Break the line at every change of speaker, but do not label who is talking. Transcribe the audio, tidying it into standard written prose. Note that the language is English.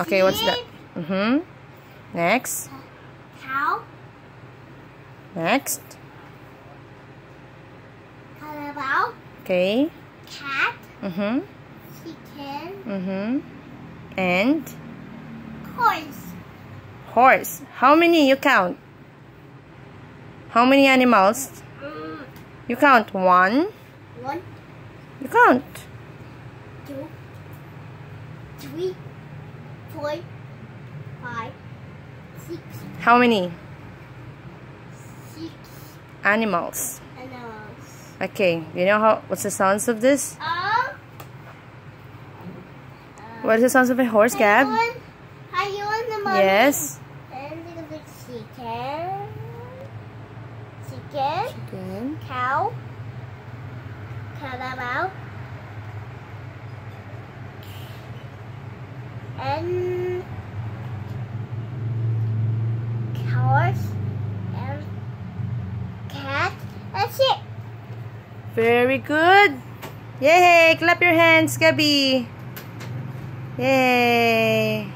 Okay, what's that? Next.
Cow.
Next.
Carabao.
Okay.
Cat. Chicken.
And
Horse.
horse. How many you count? How many animals? You count. 1.
1,
You count.
2, 3, 4, 5, 6,
How many
6
animals?
animals.
Okay. Do you know what's the sounds of this? What is the sounds of a horse, Gab?
Are you on the money?
Yes.
And look at the chicken.
Good.
Cow. Carabao. And horse. And cat. That's it.
Very good. Yay! Clap your hands, Gabby. Yay!